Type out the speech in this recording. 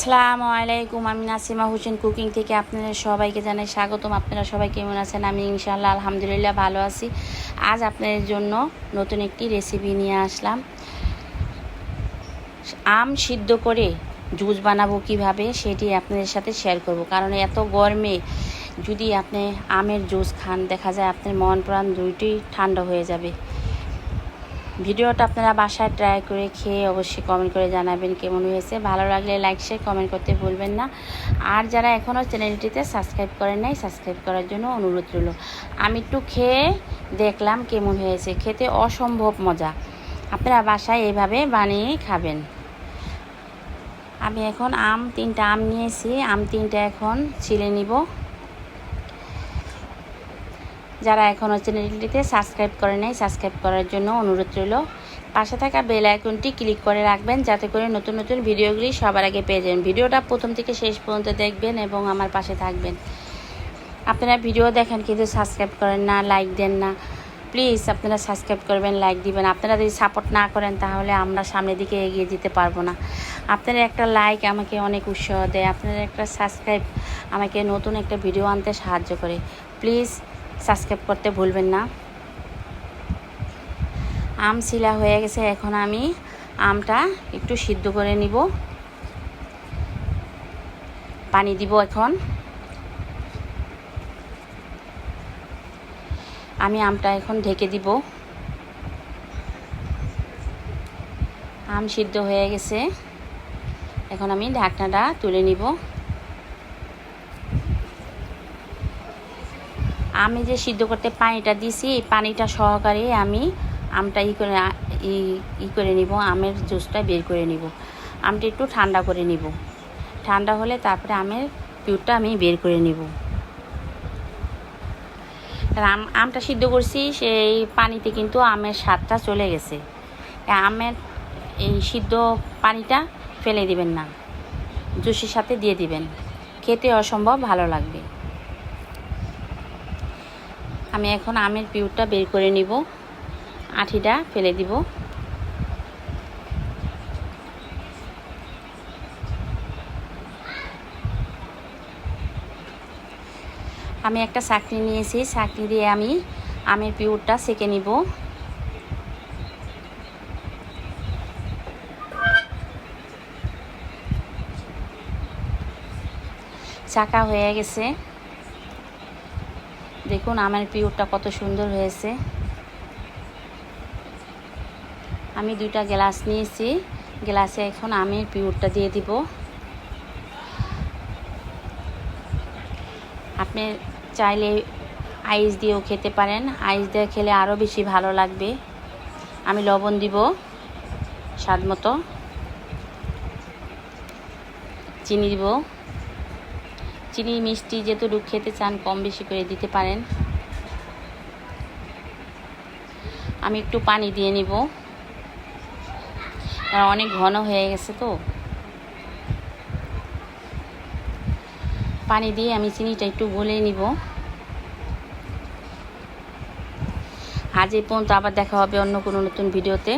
আসসালামু আলাইকুম। আমি নাসিমা হোসেন কুকিং থেকে আপনাদের সবাইকে জানাই স্বাগতম। আপনারা সবাই কেমন আছেন? আমি ইনশাআল্লাহ আলহামদুলিল্লাহ ভালো আছি। আজ আপনাদের জন্য নতুন একটি রেসিপি নিয়ে আসলাম। আম সিদ্ধ করে জুস বানাবো কিভাবে সেটি আপনাদের সাথে শেয়ার করব। কারণ এত গরমে যদি আপনি আমের জুস খান, দেখা যায় আপনার মন প্রাণ দুইটি ঠান্ডা হয়ে যাবে। ভিডিওটা আপনারা বাসায় ট্রাই করে খেয়ে অবশ্যই কমেন্ট করে জানাবেন কেমন হয়েছে। ভালো লাগলে লাইক শেয়ার কমেন্ট করতে ভুলবেন না। আর যারা এখনও চ্যানেলটিতে সাবস্ক্রাইব করেন নাই, সাবস্ক্রাইব করার জন্য অনুরোধ রইল। আমি একটু খেয়ে দেখলাম কেমন হয়েছে। খেতে অসম্ভব মজা। আপনারা বাসায় এইভাবে বানিয়ে খাবেন। আমি এখন তিনটা আম নিয়েছি। তিনটা এখন ছিলে নিব। যারা এখনও চ্যানেলটিতে সাবস্ক্রাইব করে নাই, সাবস্ক্রাইব করার জন্য অনুরোধ রইল। পাশে থাকা বেল আইকনটি ক্লিক করে রাখবেন, যাতে করে নতুন নতুন ভিডিওগুলি সবার আগে পেয়ে যাবেন। ভিডিওটা প্রথম থেকে শেষ পর্যন্ত দেখবেন এবং আমার পাশে থাকবেন। আপনারা ভিডিও দেখেন কিন্তু সাবস্ক্রাইব করেন না, লাইক দেন না। প্লিজ আপনারা সাবস্ক্রাইব করবেন, লাইক দিবেন। আপনারা যদি সাপোর্ট না করেন তাহলে আমরা সামনের দিকে এগিয়ে যেতে পারবো না। আপনারা একটা লাইক আমাকে অনেক উৎসাহ দেয়। আপনারা একটা সাবস্ক্রাইব আমাকে নতুন একটা ভিডিও আনতে সাহায্য করে। প্লিজ সাবস্ক্রাইব করতে ভুলবেন না। আম ছিলা হয়ে গেছে। এখন আমি আমটা একটু সিদ্ধ করে নিব। পানি দিব। এখন আমি আমটা এখন ঢেকে দিব। আম সিদ্ধ হয়ে গেছে। এখন আমি ঢাকনাটা তুলে নিব। আমি যে সিদ্ধ করতে পানিটা দিছি, এই পানিটা সহকারে আমি আমটা ই করে নিব। আমের জুসটা বের করে নিব। আমটা একটু ঠান্ডা করে নিব। ঠান্ডা হলে তারপরে আমের পিউরটা আমি বের করে নিব। আমটা সিদ্ধ করছি, সেই পানিতে কিন্তু আমের স্বাদটা চলে গেছে। আমের এই সিদ্ধ পানিটা ফেলে দিবেন না, জুসের সাথে দিয়ে দিবেন। খেতে অসম্ভব ভালো লাগবে। আমি এখন আমের পিউরটা বের করে নিব। আঠিটা ফেলে দিব। আমি একটা ছাঁকনি নিয়েছি। ছাঁকনি দিয়ে আমি আমের পিউরটা সেঁকে নিব। ছাঁকা হয়ে গেছে। দেখুন আমের পিউরটা কত সুন্দর হয়েছে। আমি 2টা গ্লাস নিয়েছি। গ্লাসে এখন আমের পিউরটা দিয়ে দিব। আপনি চাইলে আইস দিয়েও খেতে পারেন। আইস দিয়ে খেলে আরও বেশি ভালো লাগবে। আমি লবণ দিব স্বাদ মতো। চিনি দিব। চিনি মিষ্টি যেটুকু খেতে চান কম বেশি করে দিতে পারেন। আমি একটু পানি দিয়ে নিব, কারণ অনেক ঘন হয়ে গেছে তো। পানি দিয়ে আমি চিনিটা একটু গলে নিব। আজ এই পর্যন্ত। আবার দেখা হবে অন্য কোনো নতুন ভিডিওতে।